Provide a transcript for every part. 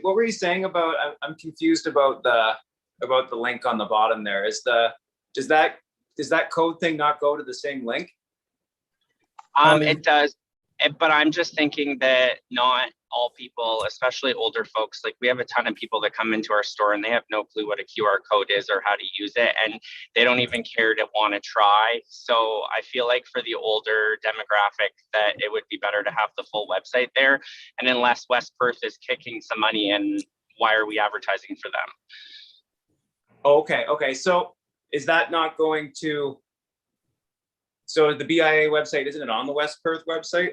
what were you saying about? I'm confused about the link on the bottom there. Does that code thing not go to the same link? It does, but I'm just thinking that not all people, especially older folks, like we have a ton of people that come into our store and they have no clue what a QR code is or how to use it, and they don't even care to want to try. So I feel like for the older demographic that it would be better to have the full website there. And unless West Perth is kicking some money in, why are we advertising for them? Okay. So is that not going to? So the BIA website, isn't it on the West Perth website?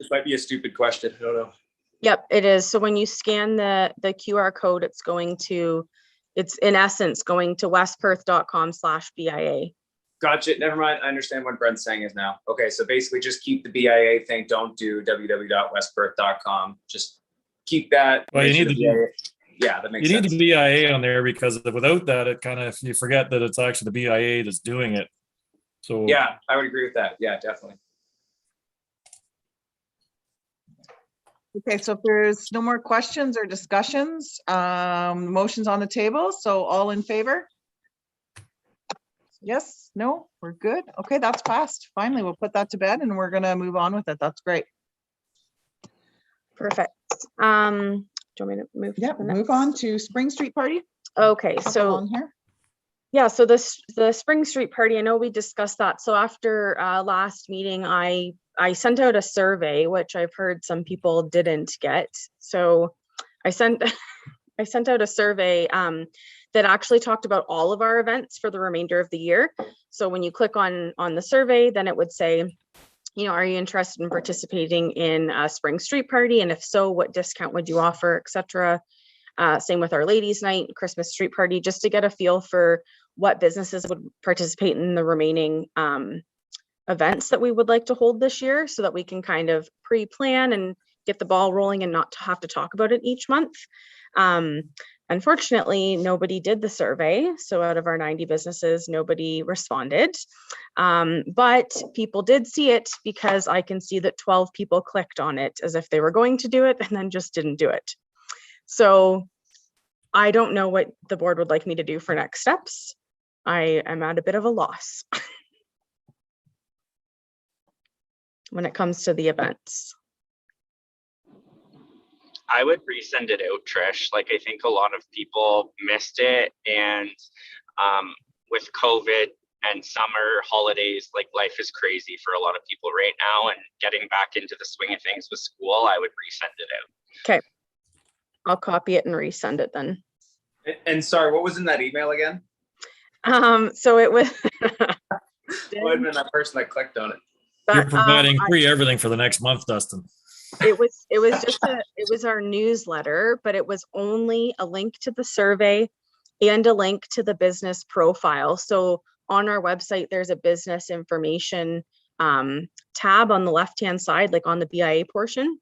This might be a stupid question. I don't know. Yep, it is. So when you scan the QR code, it's in essence going to westperth.com/BIA. Gotcha. Never mind. I understand what Brent's saying is now. Okay, so basically just keep the BIA thing. Don't do www.westperth.com. Just keep that. Well, you need the BIA. Yeah, that makes sense. You need the BIA on there because without that, it kind of, you forget that it's actually the BIA that's doing it. So yeah, I would agree with that. Yeah, definitely. Okay, so if there's no more questions or discussions, motion's on the table. So all in favor? Yes, no, we're good. Okay, that's passed. Finally, we'll put that to bed and we're gonna move on with it. That's great. Perfect. Do you want me to move? Yeah, to the move next? on to Spring Street Party. Okay, Couple so on here. yeah, so the Spring Street Party, I know we discussed that. So after last meeting, I sent out a survey, which I've heard some people didn't get. So I sent out a survey that actually talked about all of our events for the remainder of the year. So when you click on the survey, then it would say, you know, are you interested in participating in a Spring Street Party? And if so, what discount would you offer, etc. Same with our ladies' night, Christmas street party, just to get a feel for what businesses would participate in the remaining events that we would like to hold this year, so that we can kind of pre-plan and get the ball rolling and not have to talk about it each month. Unfortunately, nobody did the survey. So out of our 90 businesses, nobody responded. But people did see it, because I can see that 12 people clicked on it as if they were going to do it and then just didn't do it. So I don't know what the board would like me to do for next steps. I am at a bit of a loss when it comes to the events. I would resend it out, Trish. Like, I think a lot of people missed it, and with COVID and summer holidays, like, life is crazy for a lot of people right now, and getting back into the swing of things with school, I would resend it out. Okay, I'll copy it and resend it then. And sorry, what was in that email again? So it was What had been that person that clicked on it? you're providing free everything for the next month, Dustin. It was our newsletter, but it was only a link to the survey and a link to the business profile. So on our website, there's a business information tab on the left-hand side, like on the BIA portion.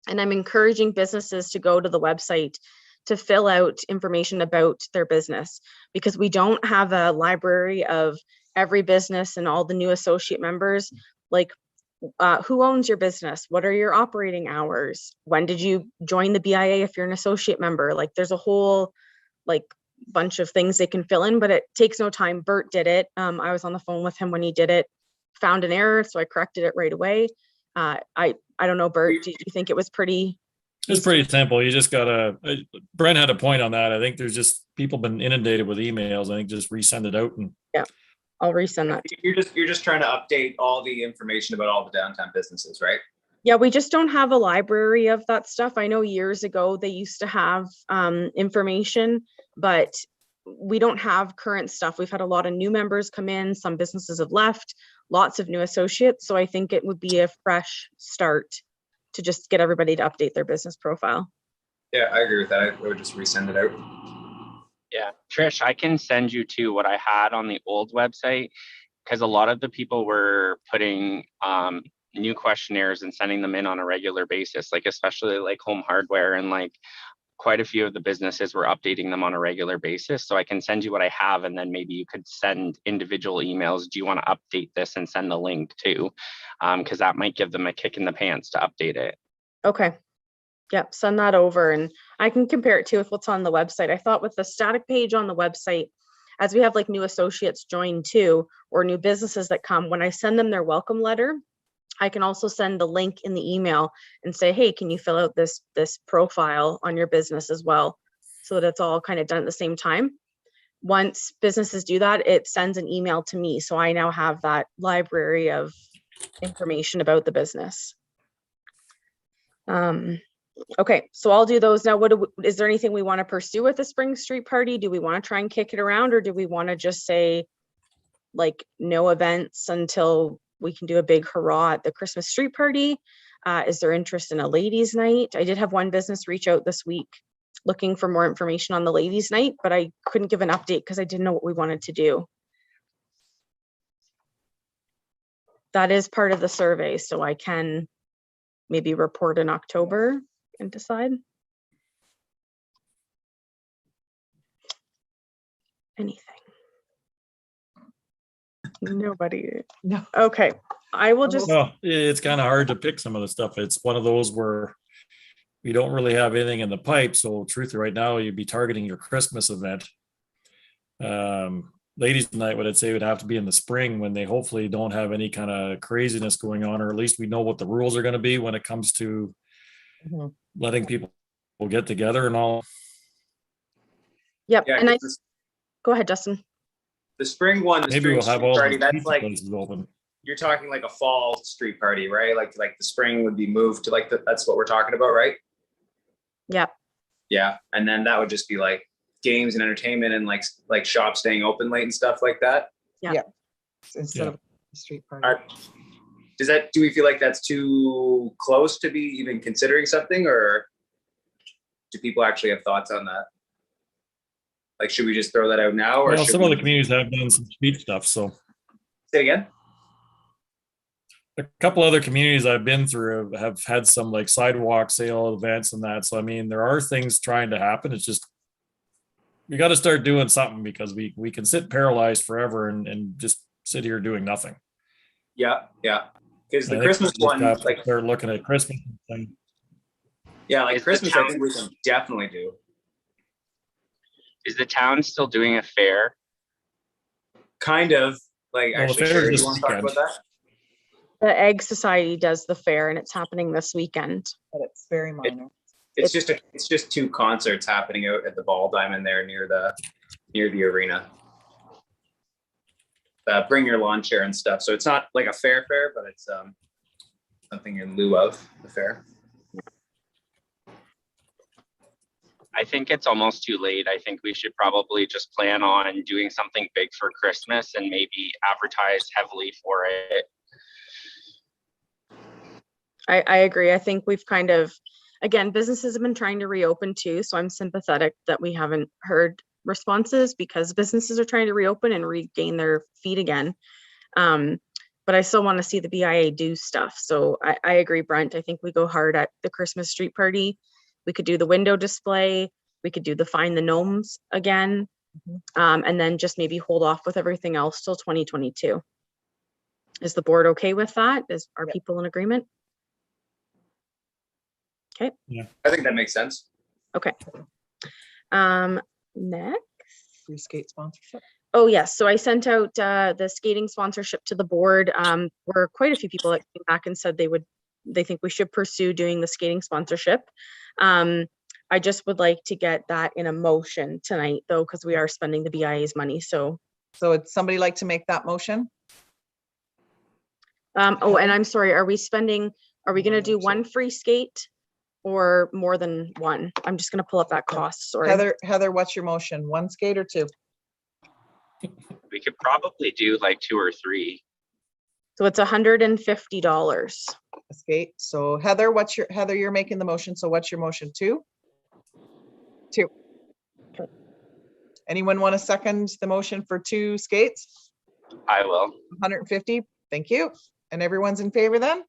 And I'm encouraging businesses to go to the website to fill out information about their business, because we don't have a library of every business and all the new associate members. Like, who owns your business? What are your operating hours? When did you join the BIA if you're an associate member? Like, there's a whole bunch of things they can fill in, but it takes no time. Bert did it. I was on the phone with him when he did it, found an error, so I corrected it right away. I don't know, Bert, do you think it was pretty? It's pretty simple. You just gotta, Brent had a point on that. I think there's just, people been inundated with emails. I think just resend it out. And yeah, I'll resend that. You're just trying to update all the information about all the downtown businesses, right? Yeah, we just don't have a library of that stuff. I know years ago they used to have information, but we don't have current stuff. We've had a lot of new members come in. Some businesses have left, lots of new associates. So I think it would be a fresh start to just get everybody to update their business profile. Yeah, I agree with that. I would just resend it out. Yeah, Trish, I can send you to what I had on the old website, because a lot of the people were putting new questionnaires and sending them in on a regular basis, like especially like Home Hardware, and like quite a few of the businesses were updating them on a regular basis. So I can send you what I have, and then maybe you could send individual emails. Do you want to update this, and send the link too? Because that might give them a kick in the pants to update it. Okay. Yep, send that over and I can compare it to with what's on the website. I thought with the static page on the website, as we have like new associates join too, or new businesses that come, when I send them their welcome letter, I can also send the link in the email and say, hey, can you fill out this profile on your business as well? So that it's all kind of done at the same time. Once businesses do that, it sends an email to me. So I now have that library of information about the business. Okay, so I'll do those now. Is there anything we want to pursue with the Spring Street Party? Do we want to try and kick it around, or do we want to just say like no events until we can do a big hurrah at the Christmas Street Party? Is there interest in a ladies' night? I did have one business reach out this week looking for more information on the ladies' night, but I couldn't give an update because I didn't know what we wanted to do. That is part of the survey, so I can maybe report in October and decide. Anything. Nobody. No. Okay, I will just, Well, it's kind of hard to pick some of the stuff. It's one of those where we don't really have anything in the pipe. So truthfully, right now you'd be targeting your Christmas event. Ladies' night, what I'd say would have to be in the spring when they hopefully don't have any kind of craziness going on, or at least we know what the rules are going to be when it comes to Mhm. letting people get together and all. yep, Yeah, and I, 'cause go ahead, Justin. the spring one, the Maybe spring we'll have street all party, the that's pizza like, places open. you're talking like a fall street party, right? Like the spring would be moved to like, that's what we're talking about, right? Yep, Yeah, and then that would just be like games and entertainment and like shops staying open late and stuff like that. Instead Yeah. of the street party. Do we feel like that's too close to be even considering something, or do people actually have thoughts on that? Like, should we just throw that out now, or Well, should some of we the communities have done some speed stuff. So say it again? a couple other communities I've been through have had some like sidewalk sale events and that. So I mean, there are things trying to happen. It's just we got to start doing something, because we can sit paralyzed forever and just sit here doing nothing. Yeah, because I the think Christmas we just one, have to like, start looking at Christmas and yeah, like Is the Christmas, I town- think we can definitely do. Is the town still doing a fair? Kind of, like, Well, the actually, fair Sherry, do this you want to talk about weekend. that? the Egg Society does the fair and it's happening this weekend. But it's very minor. It's just two concerts happening out at the Ball Diamond there near the arena. Bring your lawn chair and stuff. So it's not like a fair, but it's something in lieu of the fair. I think it's almost too late. I think we should probably just plan on doing something big for Christmas and maybe advertise heavily for it. I agree. I think we've kind of, again, businesses have been trying to reopen too, so I'm sympathetic that we haven't heard responses because businesses are trying to reopen and regain their feet again. But I still want to see the BIA do stuff. So I agree, Brent. I think we go hard at the Christmas street party. We could do the window display. We could do the Find the Gnomes again. And then just maybe hold off with everything else till 2022. Is the board okay with that? Are Yep. people in agreement? I think that makes sense. Okay. Next. Free skate sponsorship. Oh, yes. So I sent out the skating sponsorship to the board. Were quite a few people that came back and said they think we should pursue doing the skating sponsorship. I just would like to get that in a motion tonight though, because we are spending the BIA's money. So, would somebody like to make that motion? oh, and I'm sorry, are we going to do one free skate or more than one? I'm just going to pull up that cost. Sorry. Heather, what's your motion? One skate or two? We could probably do like 2 or 3. So it's $150. A skate. So Heather, you're making the motion. So what's your motion? 2? 2. Okay. Anyone want to second the motion for 2 skates? I will. 150. Thank you. And everyone's in favor then?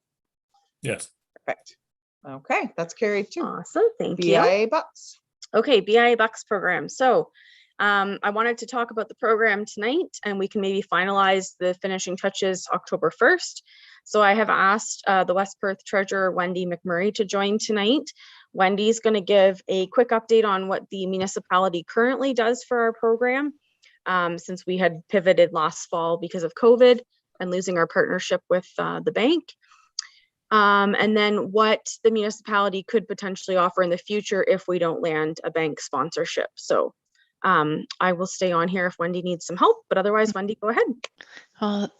yes. Perfect. Okay, that's carried too. Awesome. Thank you. BIA bucks. Okay, BIA Bucks program. So I wanted to talk about the program tonight and we can maybe finalize the finishing touches October 1st. So I have asked the West Perth Treasurer, Wendy McMurray, to join tonight. Wendy's going to give a quick update on what the municipality currently does for our program, since we had pivoted last fall because of COVID and losing our partnership with the bank. And then what the municipality could potentially offer in the future if we don't land a bank sponsorship. So I will stay on here if Wendy needs some help, but otherwise, Wendy, go ahead. Well,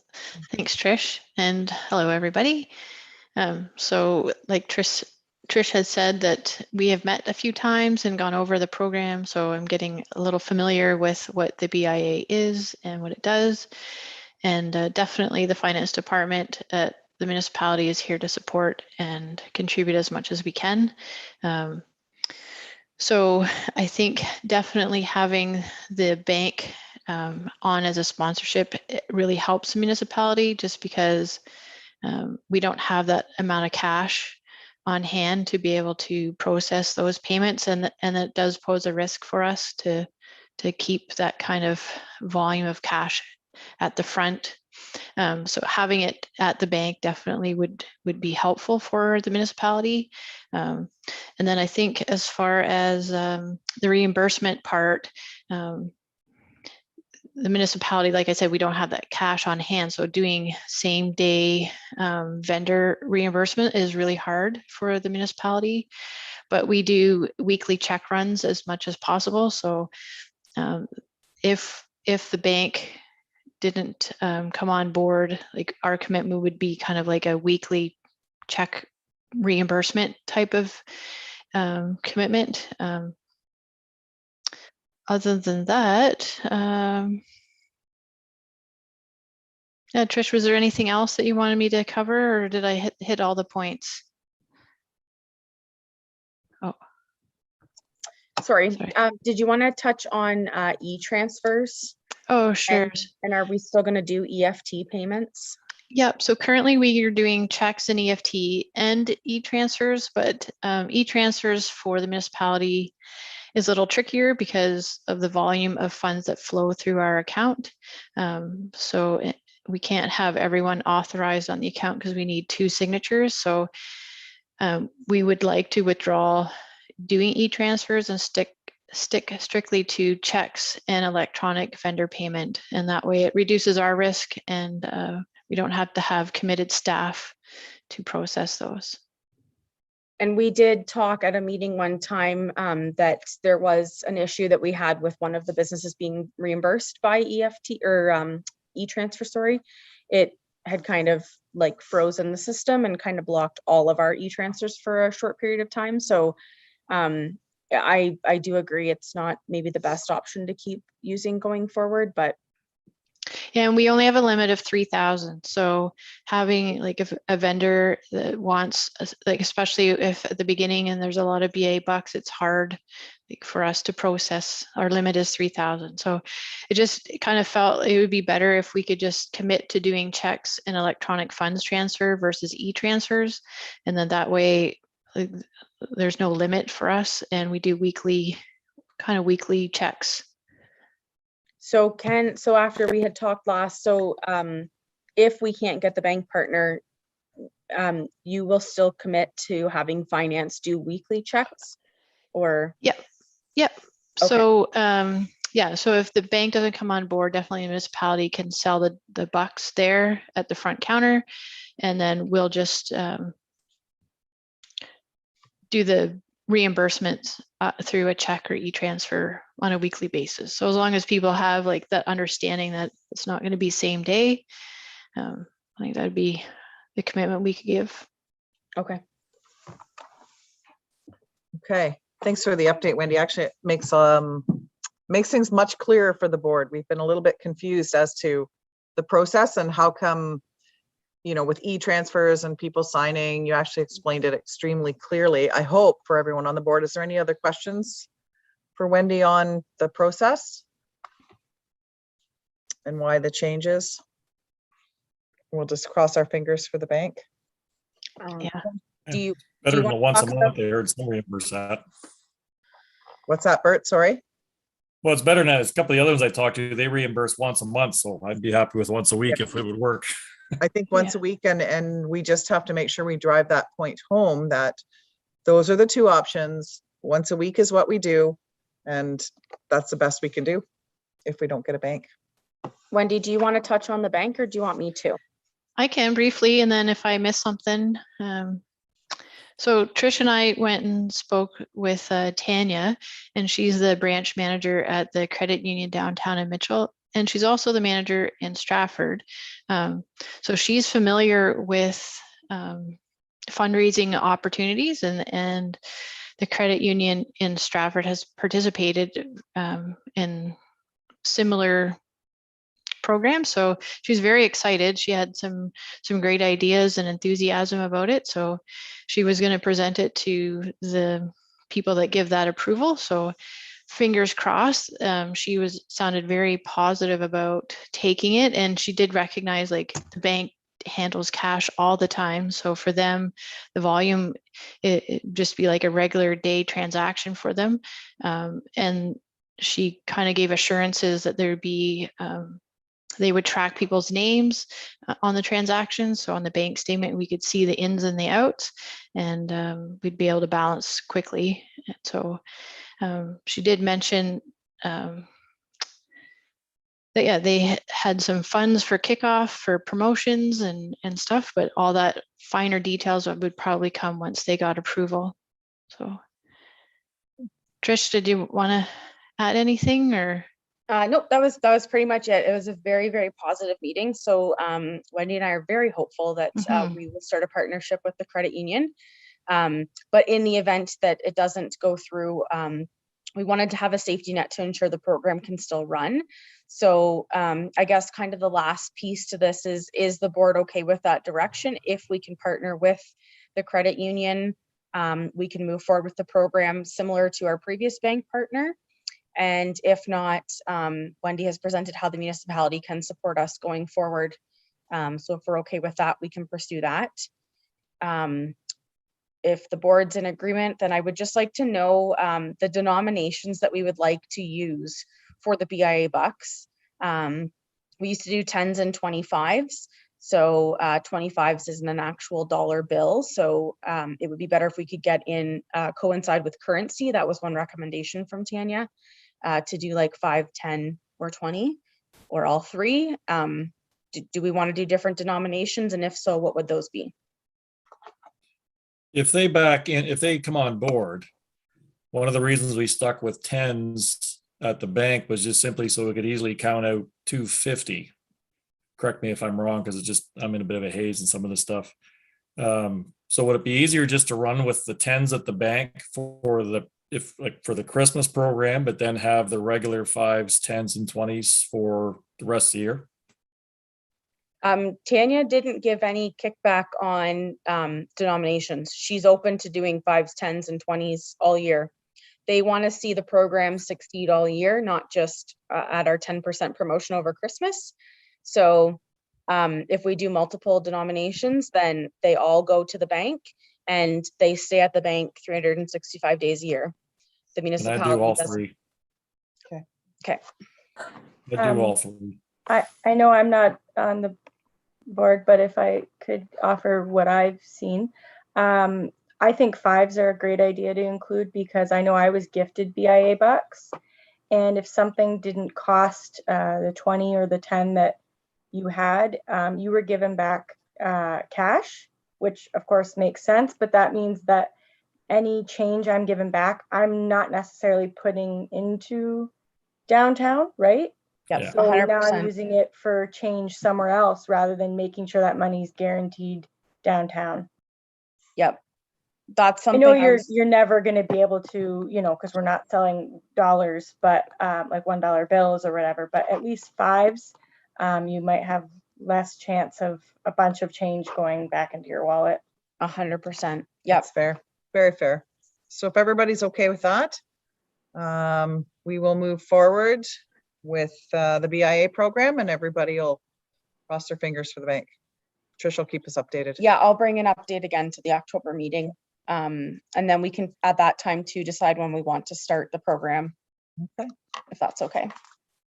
thanks, Trish, and hello, everybody. So like Trish had said, that we have met a few times and gone over the program, so I'm getting a little familiar with what the BIA is and what it does. And definitely the finance department at the municipality is here to support and contribute as much as we can. So I think definitely having the bank on as a sponsorship, it really helps the municipality, just because we don't have that amount of cash on hand to be able to process those payments, and it does pose a risk for us to keep that kind of volume of cash at the front. So having it at the bank definitely would be helpful for the municipality. And then I think as far as the reimbursement part, the municipality, like I said, we don't have that cash on hand. So doing same day vendor reimbursement is really hard for the municipality, but we do weekly check runs as much as possible. So if the bank didn't come on board, like our commitment would be kind of like a weekly check reimbursement type of commitment. Other than that, yeah, Trish, was there anything else that you wanted me to cover, or did I hit all the points? Oh, Sorry. Sorry. Did you want to touch on e-transfers? oh, sure. And are we still going to do EFT payments? Yep. So currently we are doing checks and EFT and e-transfers, but e-transfers for the municipality is a little trickier because of the volume of funds that flow through our account. We can't have everyone authorized on the account because we need 2 signatures. So we would like to withdraw doing e-transfers and stick strictly to checks and electronic vendor payment. And that way it reduces our risk, and we don't have to have committed staff to process those. And we did talk at a meeting one time that there was an issue that we had with one of the businesses being reimbursed by EFT or e-transfer, sorry. It had kind of like frozen the system and kind of blocked all of our e-transfers for a short period of time. So I do agree it's not maybe the best option to keep using going forward, but Yeah, and we only have a limit of 3,000. So having like if a vendor that wants, like especially if at the beginning and there's a lot of BA bucks, it's hard like for us to process. Our limit is 3,000. So it kind of felt it would be better if we could just commit to doing checks and electronic funds transfer versus e-transfers, and then that way like, there's no limit for us, and we do weekly checks. so after we had talked last, if we can't get the bank partner, you will still commit to having finance do weekly checks, or? Yep. Okay. So yeah, so if the bank doesn't come on board, definitely the municipality can sell the bucks there at the front counter, and then we'll just do the reimbursements through a check or e-transfer on a weekly basis. So as long as people have like that understanding that it's not going to be same day, I think that'd be the commitment we could give. Okay. Okay, thanks for the update, Wendy. Actually, it makes things much clearer for the board. We've been a little bit confused as to the process and how come, with e-transfers and people signing, you actually explained it extremely clearly, I hope, for everyone on the board. Is there any other questions for Wendy on the process and why the changes? We'll just cross our fingers for the bank. Yeah. Do you Better wanna than once a talk month. I heard some reimburse that. What's that, Bert? Sorry. Well, it's better than that. A couple of the other ones I talked to, they reimburse once a month, so I'd be happy with once a week if it would work. I think once a week, and we just have to make sure we drive that point home that those are the two options. Once a week is what we do. And that's the best we can do if we don't get a bank. Wendy, do you want to touch on the bank or do you want me to? I can briefly, and then if I miss something. So Trish and I went and spoke with Tanya, and she's the branch manager at the credit union downtown in Mitchell, and she's also the manager in Stratford. So she's familiar with fundraising opportunities, and the credit union in Stratford has participated in similar programs. So she's very excited. She had some great ideas and enthusiasm about it. So she was going to present it to the people that give that approval. So fingers crossed. She sounded very positive about taking it, and she did recognize like the bank handles cash all the time. So for them, the volume it just be like a regular day transaction for them. And she kind of gave assurances that there'd be they would track people's names on the transactions. So on the bank statement, we could see the ins and the outs, and we'd be able to balance quickly. And so she did mention that, yeah, they had some funds for kickoff for promotions and stuff, but all that finer details would probably come once they got approval. So Trish, did you want to add anything or? Nope, that was pretty much it. It was a very, very positive meeting. So Wendy and I are very hopeful that we will start a partnership with the credit union. But in the event that it doesn't go through, we wanted to have a safety net to ensure the program can still run. So I guess kind of the last piece to this is the board okay with that direction? If we can partner with the credit union, we can move forward with the program similar to our previous bank partner. And if not, Wendy has presented how the municipality can support us going forward. So if we're okay with that, we can pursue that. If the board's in agreement, then I would just like to know the denominations that we would like to use for the BIA bucks. We used to do 10s and 25s. So 25s isn't an actual dollar bill. So it would be better if we could get in coincide with currency. That was one recommendation from Tanya, to do like 5, 10, or 20, or all three. Do we want to do different denominations? And if so, what would those be? If they come on board, one of the reasons we stuck with 10s at the bank was just simply so we could easily count out 250. Correct me if I'm wrong, because I'm in a bit of a haze in some of this stuff. So would it be easier just to run with the 10s at the bank for the Christmas program, but then have the regular 5s, 10s, and 20s for the rest of the year? Tanya didn't give any kickback on denominations. She's open to doing 5s, 10s, and 20s all year. They want to see the program succeed all year, not just at our 10% promotion over Christmas. So if we do multiple denominations, then they all go to the bank and they stay at the bank 365 days a year. The municipality And I do all doesn't. three. Okay. I do all three. I know I'm not on the board, but if I could offer what I've seen, I think 5s are a great idea to include, because I know I was gifted BIA bucks, and if something didn't cost the 20 or the 10 that you had, you were given back cash, which of course makes sense, but that means that any change I'm given back, I'm not necessarily putting into downtown, right? Yep. So 100%. now I'm using it for change somewhere else rather than making sure that money's guaranteed downtown. Yep. That's I something know you're never going to be able to, because we're not selling dollars, but like $1 bills or whatever, but at least 5s, you might have less chance of a bunch of change going back into your wallet. 100%. Yep. That's fair. Very fair. So if everybody's okay with that, we will move forward with the BIA program, and everybody will cross their fingers for the bank. Trish will keep us updated. Yeah, I'll bring an update again to the October meeting. And then we can at that time to decide when we want to start the program. Okay. If that's okay.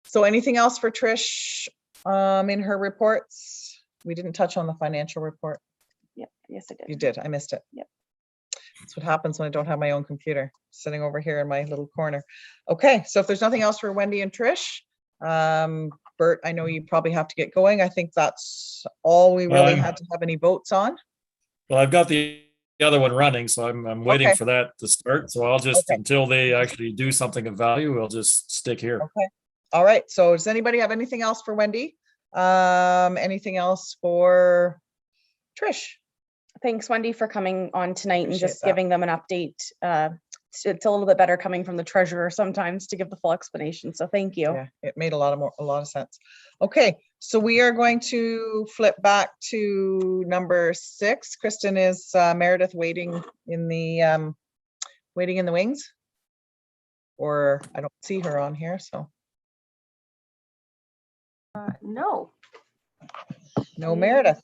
So anything else for Trish in her reports? We didn't touch on the financial report. Yep. Yes, I did. You did. I missed it. Yep. That's what happens when I don't have my own computer, sitting over here in my little corner. Okay, so if there's nothing else for Wendy and Trish, Bert, I know you probably have to get going. I think that's all we really had to have any votes on. Well, I've got the other one running, so I'm waiting Okay. for that to start. So I'll just, Okay. until they actually do something of value, we'll just stick here. Okay. All right. So does anybody have anything else for Wendy? Anything else for Trish? Thanks, Wendy, for coming on tonight and Appreciate just that. giving them an update. It's a little bit better coming from the treasurer sometimes to give the full explanation. So thank you. Yeah, it made a lot of sense. Okay, so we are going to flip back to number 6. Kristen, is Meredith waiting in the wings? Or I don't see her on here, so No, no Meredith.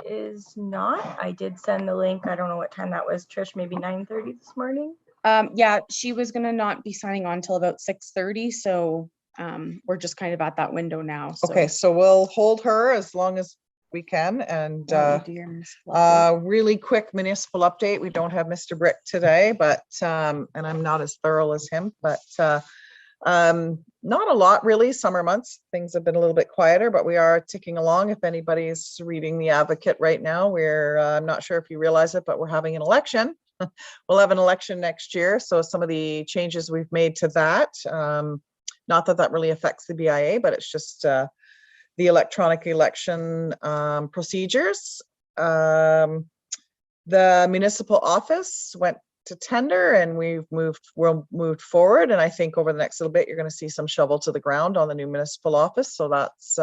is not. I did send the link. I don't know what time that was, Trish, maybe 9:30 this morning. Yeah, she was gonna not be signing on till about 6:30, so we're just kind of at that window now. So Okay, so we'll hold her as long as we can, and why don't you do your municipal update? really quick municipal update. We don't have Mr. Brick today, but and I'm not as thorough as him, but not a lot really. Summer months, things have been a little bit quieter, but we are ticking along. If anybody's reading the Advocate right now, we're I'm not sure if you realize it, but we're having an election. We'll have an election next year, so some of the changes we've made to that, not that that really affects the BIA, but it's just the electronic election procedures. The municipal office went to tender, and we're moved forward, and I think over the next little bit you're going to see some shovel to the ground on the new municipal office, so that's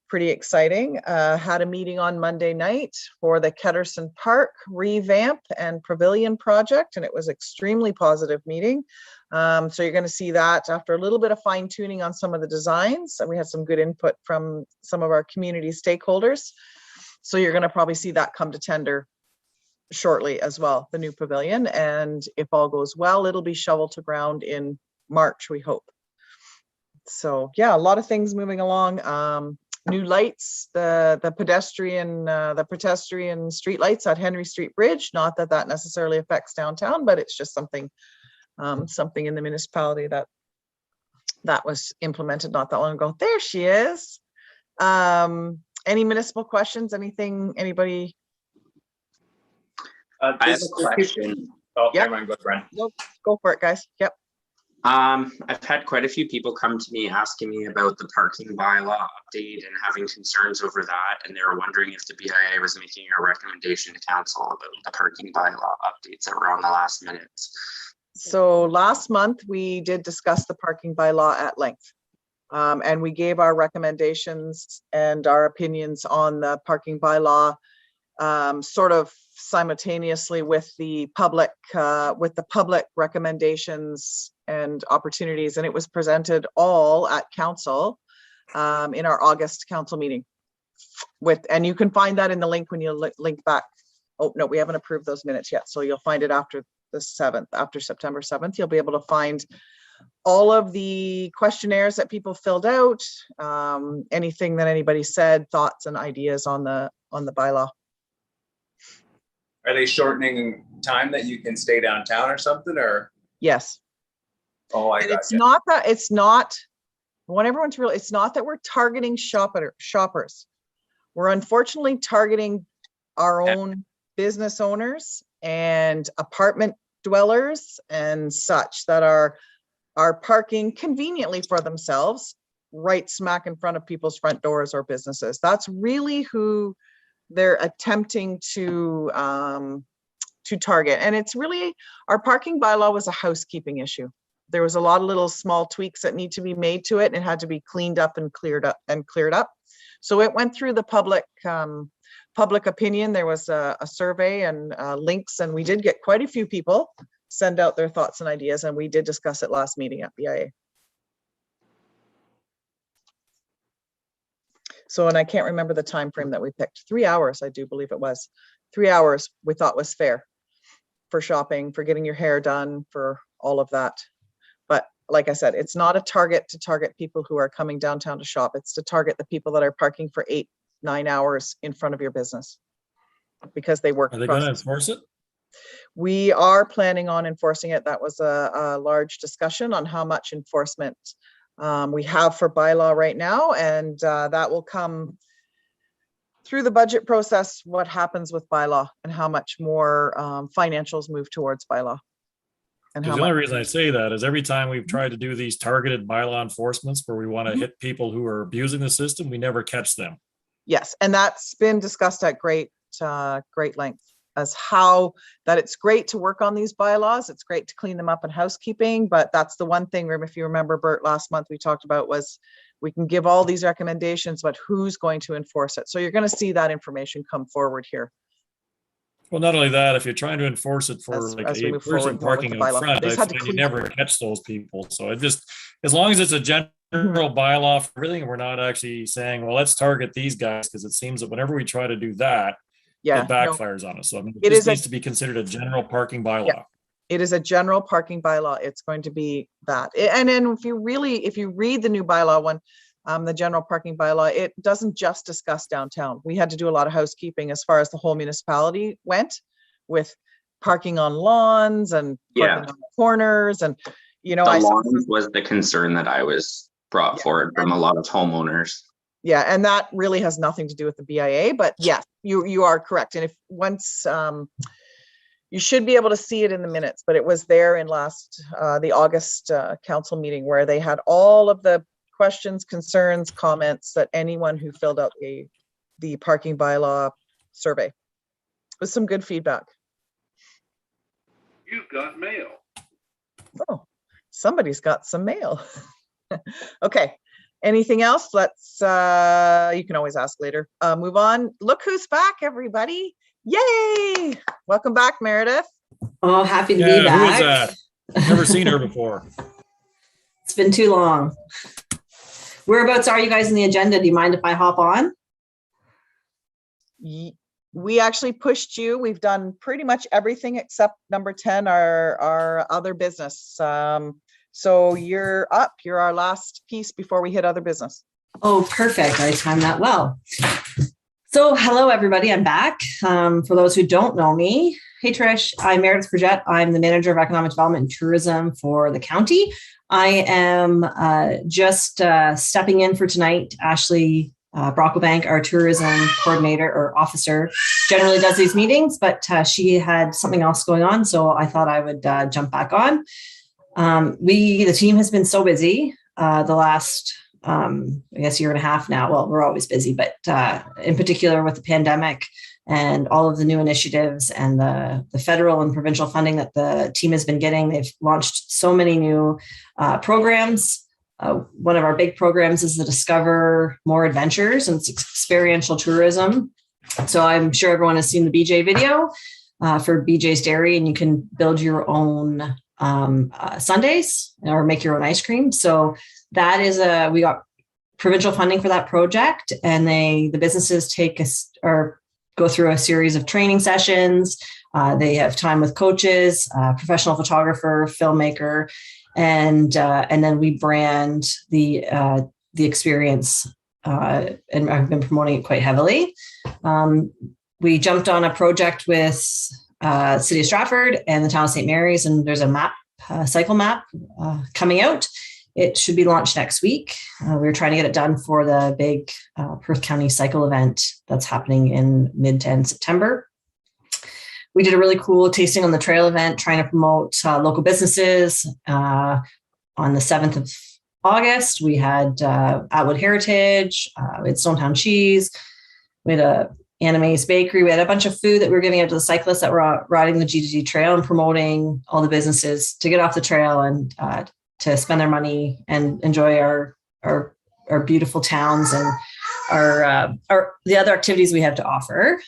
pretty exciting. Had a meeting on Monday night for the Ketterson Park revamp and pavilion project, and it was extremely positive meeting. So you're going to see that after a little bit of fine tuning on some of the designs, and we had some good input from some of our community stakeholders. So you're going to probably see that come to tender shortly as well, the new pavilion, and if all goes well, it'll be shovel to ground in March, we hope. So yeah, a lot of things moving along. New lights, the pedestrian street lights at Henry Street Bridge. Not that that necessarily affects downtown, but it's just something in the municipality that was implemented not that long ago. There she is. Any municipal questions? Anything? Anybody? I have a question. Oh, Yep. never mind, go ahead, Brian. Nope. Go for it, guys. Yep. I've had quite a few people come to me asking me about the parking bylaw update and having concerns over that. And they were wondering if the BIA was making a recommendation to council about the parking bylaw updates that were on the last minutes. So last month we did discuss the parking bylaw at length. And we gave our recommendations and our opinions on the parking bylaw sort of simultaneously with the public recommendations and opportunities, and it was presented all at council in our August council meeting. And you can find that in the link when you link back. Oh no, we haven't approved those minutes yet, so you'll find it after the 7th, after September 7th. You'll be able to find all of the questionnaires that people filled out, anything that anybody said, thoughts and ideas on the bylaw. Are they shortening time that you can stay downtown or something, or? Yes. Oh, I And got it's you. not that, it's not, I want everyone to realize, it's not that we're targeting shoppers. We're unfortunately targeting our own business owners and apartment dwellers and such that are parking conveniently for themselves right smack in front of people's front doors or businesses. That's really who they're attempting to target. And it's really, our parking bylaw was a housekeeping issue. There was a lot of little small tweaks that need to be made to it, and it had to be cleaned up and cleared up. So it went through the public opinion. There was a survey and links, and we did get quite a few people send out their thoughts and ideas, and we did discuss it last meeting at BIA. So, and I can't remember the time frame that we picked. 3 hours, I do believe it was. 3 hours we thought was fair for shopping, for getting your hair done, for all of that. But like I said, it's not a target to target people who are coming downtown to shop. It's to target the people that are parking for 8-9 hours in front of your business because they work. Are they going to enforce it? We are planning on enforcing it. That was a large discussion on how much enforcement we have for bylaw right now, and that will come through the budget process, what happens with bylaw and how much more financials move towards bylaw. And The how only much, reason I say that is every time we've tried to do these targeted bylaw enforcements where we want to hit people who are abusing the system, we never catch them. yes, and that's been discussed at great length as how that it's great to work on these bylaws. It's great to clean them up in housekeeping, but that's the one thing, if you remember, Bert, last month we talked about was we can give all these recommendations, but who's going to enforce it? So you're going to see that information come forward here. Well, not only that, if you're trying to enforce it for As like we a move forward person more with parking the out bylaw. front, They I just had to find you clean never catch those people. So it just, as long as it's a general bylaw for everything, and we're not actually saying, well, let's target these guys, because it seems that whenever we try to do that, Yeah, it no, backfires on us. So I mean, It this is a- needs to be considered a general parking bylaw. it is a general parking bylaw. It's going to be that. And then if you read the new bylaw one, the general parking bylaw, it doesn't just discuss downtown. We had to do a lot of housekeeping as far as the whole municipality went with parking on lawns and parking on corners. And, The I saw lawns was the concern that I was brought forward from a lot of homeowners. Yeah, and that really has nothing to do with the BIA, but yes, you are correct. And if once you should be able to see it in the minutes, but it was there in the August council meeting where they had all of the questions, concerns, comments that anyone who filled out the parking bylaw survey. With some good feedback. You've got mail. Oh, somebody's got some mail. Okay. Anything else? Let's, you can always ask later. Move on. Look who's back, everybody. Yay. Welcome back, Meredith. Oh, happy to be Yeah, who is back. that? Never seen her before. It's been too long. Whereabouts are you guys in the agenda? Do you mind if I hop on? We actually pushed you. We've done pretty much everything except number 10, our other business. So you're up. You're our last piece before we hit other business. Oh, perfect. I timed that well. So hello, everybody. I'm back. For those who don't know me, hey, Trish, I'm Meredith Frigette. I'm the Manager of Economic Development and Tourism for the county. I am just stepping in for tonight. Ashley Brocklebank, our tourism coordinator or officer, generally does these meetings, but she had something else going on. So I thought I would jump back on. The team has been so busy the last, I guess, year and a half now. Well, we're always busy, but in particular with the pandemic and all of the new initiatives and the federal and provincial funding that the team has been getting, they've launched so many new programs. One of our big programs is the Discover More Adventures, and it's experiential tourism. So I'm sure everyone has seen the BJ video for BJ's Dairy, and you can build your own sundaes or make your own ice cream. So that is we got provincial funding for that project, and the businesses go through a series of training sessions. They have time with coaches, professional photographer, filmmaker, and then we brand the experience, and I've been promoting it quite heavily. We jumped on a project with City of Stratford and the town of St. Mary's, and there's a map, cycle map coming out. It should be launched next week. We're trying to get it done for the big Perth County cycle event that's happening in mid to end September. We did a really cool tasting on the trail event, trying to promote local businesses. On the 7th of August, we had Atwood Heritage, we had Stonetown Cheese, we had a Anime's Bakery. We had a bunch of food that we were giving out to the cyclists that were riding the GDD trail and promoting all the businesses to get off the trail and to spend their money and enjoy our beautiful towns and the other activities we have to offer.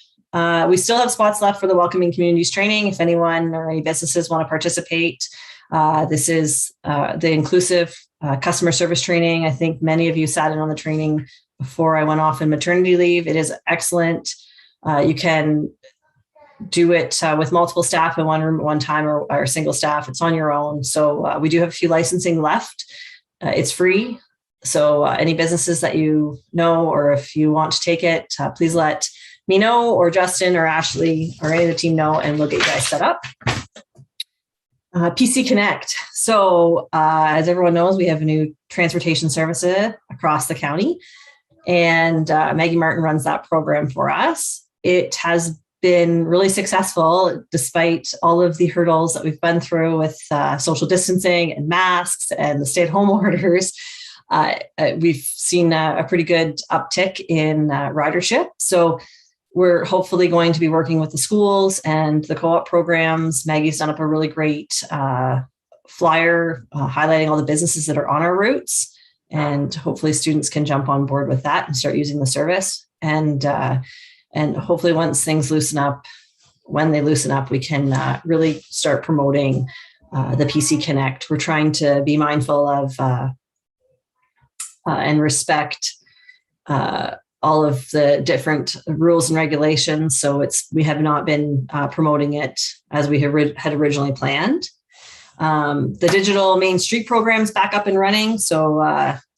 We still have spots left for the Welcoming Communities training. If anyone or any businesses want to participate, this is the inclusive customer service training. I think many of you sat in on the training before I went off in maternity leave. It is excellent. You can do it with multiple staff in one room at one time or single staff. It's on your own. So we do have a few licensing left. It's free. So any businesses that you know, or if you want to take it, please let me know, or Justin or Ashley or any of the team know, and we'll get you guys set up. PC Connect. So as everyone knows, we have a new transportation services across the county, and Maggie Martin runs that program for us. It has been really successful despite all of the hurdles that we've been through with social distancing and masks and the stay-at-home orders. We've seen a pretty good uptick in ridership. So we're hopefully going to be working with the schools and the co-op programs. Maggie's done up a really great flyer highlighting all the businesses that are on our routes. And hopefully students can jump on board with that and start using the service. And hopefully once things loosen up, when they loosen up, we can really start promoting the PC Connect. We're trying to be mindful of and respect all of the different rules and regulations. So we have not been promoting it as we had originally planned. The digital Main Street program is back up and running. So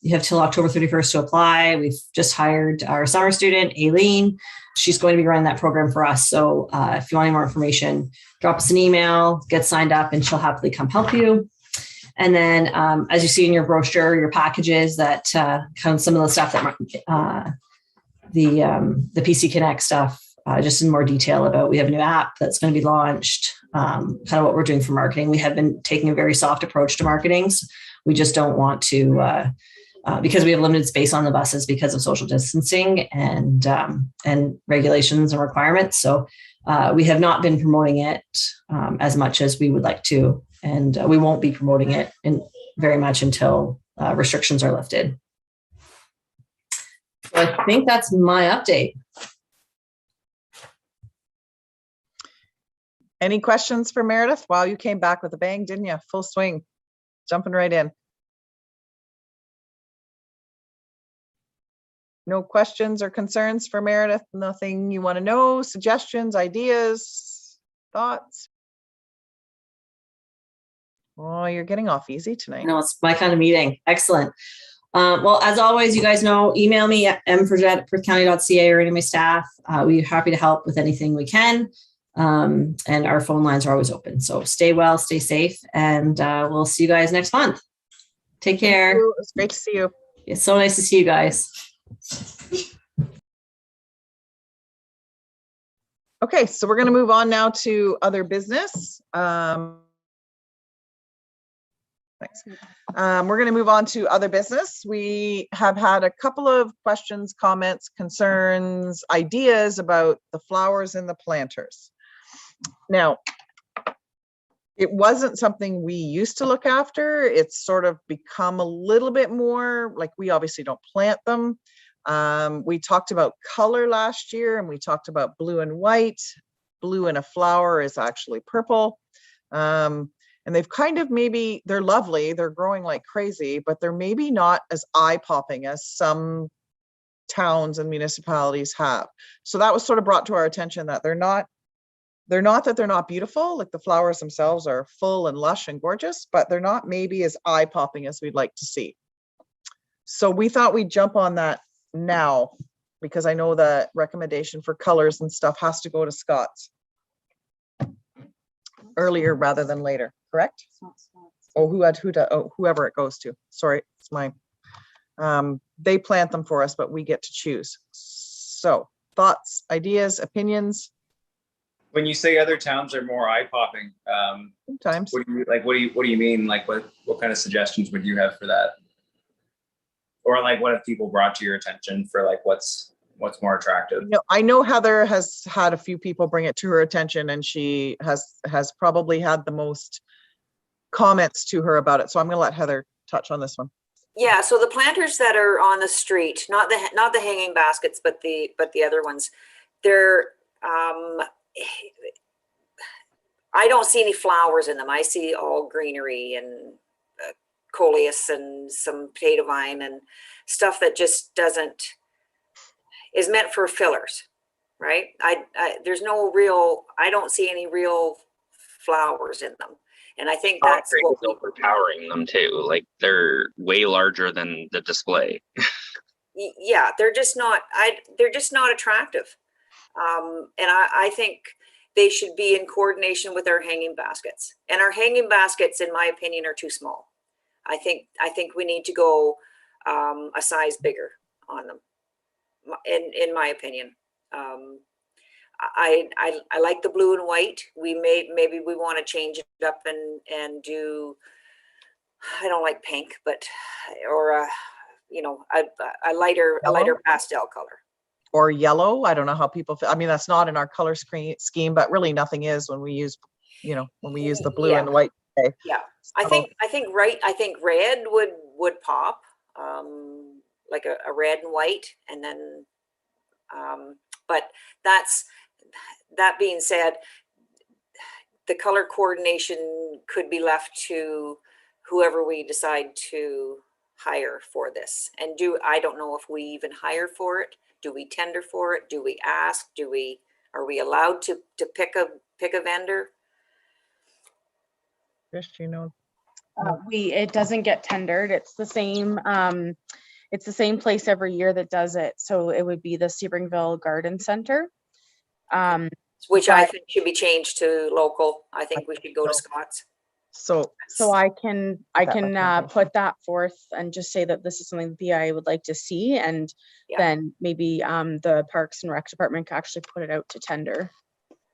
you have till October 31st to apply. We've just hired our summer student, Aileen. She's going to be running that program for us. So if you want any more information, drop us an email, get signed up, and she'll happily come help you. And then as you see in your brochure, your packages, that kind of some of the stuff that the PC Connect stuff, just in more detail about, we have a new app that's going to be launched, kind of what we're doing for marketing. We have been taking a very soft approach to marketing. So we just don't want to, because we have limited space on the buses because of social distancing and regulations and requirements. So we have not been promoting it as much as we would like to. And we won't be promoting it very much until restrictions are lifted. So I think that's my update. Any questions for Meredith? Wow, you came back with a bang, didn't you? Full swing, jumping right in. No questions or concerns for Meredith? Nothing you want to know? Suggestions, ideas, thoughts? Oh, you're getting off easy tonight. No, it's my kind of meeting. Excellent. Well, as always, you guys know, email me at mfrejett@perthcounty.ca or any of my staff. We're happy to help with anything we can. And our phone lines are always open. So stay well, stay safe, and we'll see you guys next month. Take care. It's great to see you. It's so nice to see you guys. Okay, so we're going to move on now to other business. Thanks. We're going to move on to other business. We have had a couple of questions, comments, concerns, ideas about the flowers and the planters. Now, it wasn't something we used to look after. It's sort of become a little bit more, like, we obviously don't plant them. We talked about color last year, and we talked about blue and white. Blue in a flower is actually purple. And they've kind of, maybe they're lovely, they're growing like crazy, but they're maybe not as eye-popping as some towns and municipalities have. So that was sort of brought to our attention that they're not that they're not beautiful, like the flowers themselves are full and lush and gorgeous, but they're not maybe as eye-popping as we'd like to see. So we thought we'd jump on that now, because I know the recommendation for colors and stuff has to go to Scott's earlier rather than later, correct? Oh, whoever it goes to. Sorry, it's my, they plant them for us, but we get to choose. So thoughts, ideas, opinions? When you say other towns are more eye-popping, Sometimes. what do you mean? Like, what kind of suggestions would you have for that? Or like, what have people brought to your attention for, like, what's more attractive? I know Heather has had a few people bring it to her attention, and she has probably had the most comments to her about it. So I'm going to let Heather touch on this one. Yeah, so the planters that are on the street, not the hanging baskets, but the other ones, they're I don't see any flowers in them. I see all greenery and coleus and some potato vine and stuff that just is meant for fillers, right? There's no real, I don't see any real flowers in them. And I think that's what we're overpowering them too. Like, they're way larger than the display. Yeah, they're just not attractive. And I think they should be in coordination with our hanging baskets. And our hanging baskets, in my opinion, are too small. I think we need to go a size bigger on them, in my opinion. I like the blue and white. Maybe we want to change it up and do, I don't like pink, but, or a lighter pastel color. Or yellow. I don't know how people feel. I mean, that's not in our color scheme, but really nothing is when we use, when we use the blue and the white. Okay. Yeah. So, I think red would pop, like a red and white, and then, but that being said, the color coordination could be left to whoever we decide to hire for this. And I don't know if we even hire for it. Do we tender for it? Do we ask? Are we allowed to pick a vendor? Trish, It doesn't get tendered. It's the same place every year that does it. So it would be the Sebringville Garden Center. Which I think should be changed to local. I think we should go to Scott's. So I can put that forth and just say that this is something the BIA would like to see, and then maybe the Parks and Rec Department can actually put it out to tender.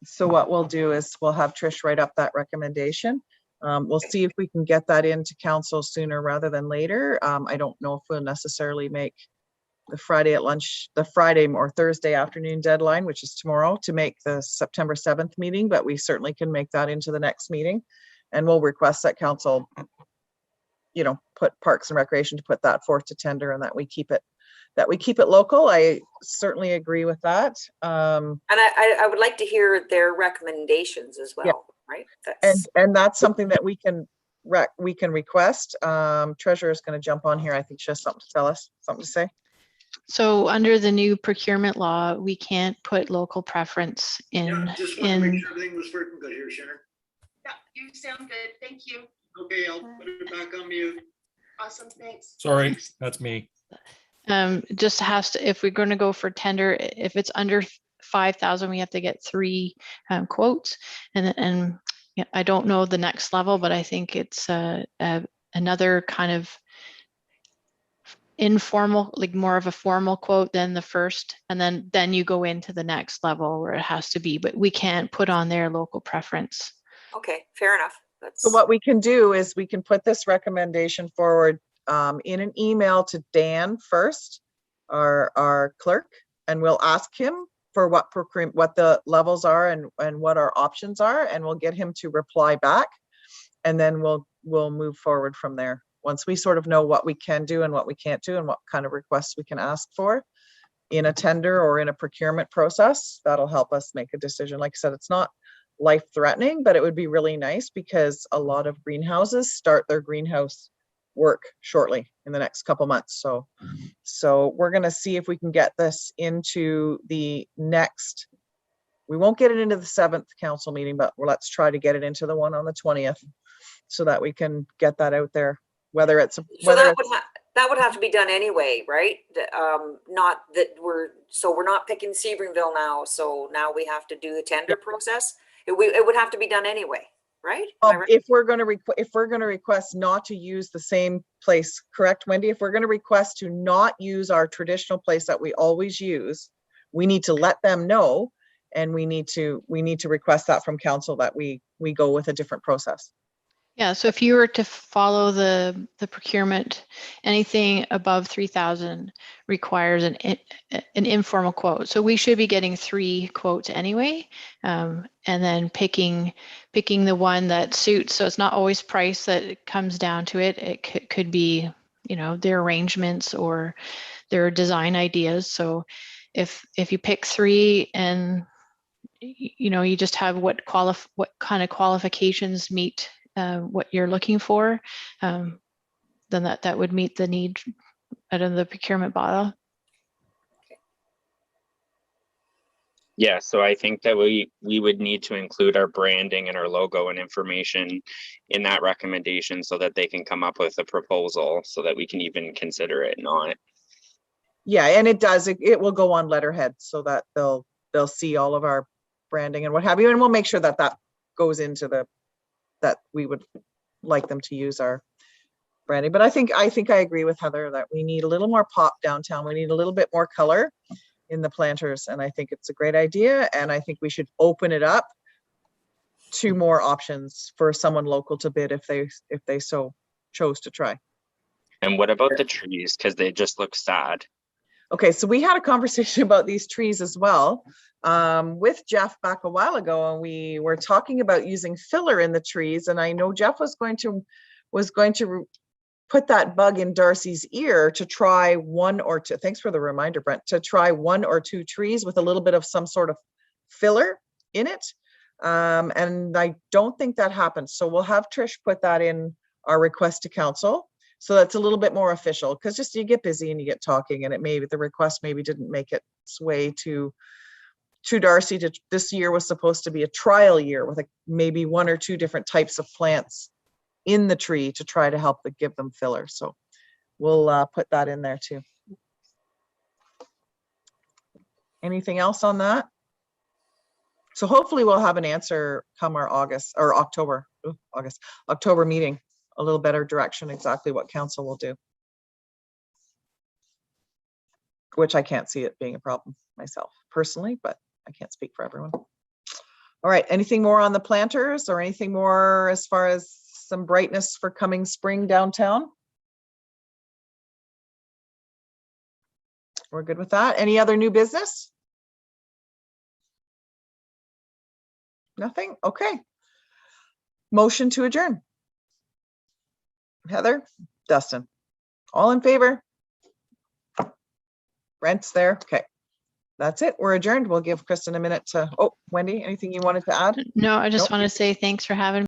So what we'll do is we'll have Trish write up that recommendation. We'll see if we can get that into council sooner rather than later. I don't know if we'll necessarily make the Friday or Thursday afternoon deadline, which is tomorrow, to make the September 7th meeting, but we certainly can make that into the next meeting. And we'll request that council, put Parks and Recreation to put that forth to tender, and that we keep it local. I certainly agree with that. And I would like to hear their recommendations as well, right? And that's something that we can request. Treasurer is going to jump on here. I think she has something to tell us, something to say. So under the new procurement law, we can't put local preference in. Just want to make sure everything was working good here, Sharon. Yeah, you sound good. Thank you. Okay, I'll put it back on mute. Awesome, thanks. Sorry, that's me. Just has to, if we're going to go for tender, if it's under 5,000, we have to get 3 quotes. And I don't know the next level, but I think it's another kind of informal, like more of a formal quote than the first, and then you go into the next level where it has to be, but we can't put on their local preference. Okay, fair enough. So what we can do is we can put this recommendation forward in an email to Dan first, our clerk, and we'll ask him for what the levels are and what our options are, and we'll get him to reply back, and then we'll move forward from there. Once we sort of know what we can do and what we can't do and what kind of requests we can ask for in a tender or in a procurement process, that'll help us make a decision. Like I said, it's not life-threatening, but it would be really nice because a lot of greenhouses start their greenhouse work shortly in the next couple months. So we're going to see if we can get this into the next, we won't get it into the 7th council meeting, but let's try to get it into the one on the 20th so that we can get that out there. Whether it's that would have to be done anyway, right? Not that we're not picking Sebringville now, so now we have to do the tender process. It would have to be done anyway, right? If we're going to request not to use the same place, correct, Wendy? If we're going to request to not use our traditional place that we always use, we need to let them know, and we need to request that from council that we go with a different process. Yeah, so if you were to follow the procurement, anything above 3,000 requires an informal quote. So we should be getting 3 quotes anyway, and then picking the one that suits. So it's not always price that comes down to it. It could be, their arrangements or their design ideas. So if you pick 3 and you just have what kind of qualifications meet what you're looking for, then that would meet the need out of the procurement bottle. Yeah, so I think that we would need to include our branding and our logo and information in that recommendation so that they can come up with a proposal so that we can even consider it not. Yeah, and it does, it will go on letterhead so that they'll they'll see all of our branding and what have you. And we'll make sure that that goes into that we would like them to use our branding. But I think I agree with Heather that we need a little more pop downtown. We need a little bit more color in the planters. And I think it's a great idea. And I think we should open it up to more options for someone local to bid if they so chose to try. And what about the trees? Because they just look sad. Okay, so we had a conversation about these trees as well with Jeff back a while ago, and we were talking about using filler in the trees. And I know Jeff was going to put that bug in Darcy's ear to try one or two. Thanks for the reminder, Brent. To try one or two trees with a little bit of some sort of filler in it. And I don't think that happened. So we'll have Trish put that in our request to council. So that's a little bit more official, because just you get busy and you get talking, and the request maybe didn't make its way to Darcy. This year was supposed to be a trial year with maybe one or two different types of plants in the tree to try to help give them filler. So we'll put that in there too. Anything else on that? So hopefully we'll have an answer come our October meeting. A little better direction exactly what council will do. Which I can't see it being a problem myself personally, but I can't speak for everyone. All right, anything more on the planters or anything more as far as some brightness for coming spring downtown? We're good with that. Any other new business? Nothing? Okay. Motion to adjourn. Heather, Dustin, all in favor? Brent's there. Okay. That's it. We're adjourned. We'll give Kristen a minute to, Wendy, anything you wanted to add? No, I just Nope. want to say thanks for having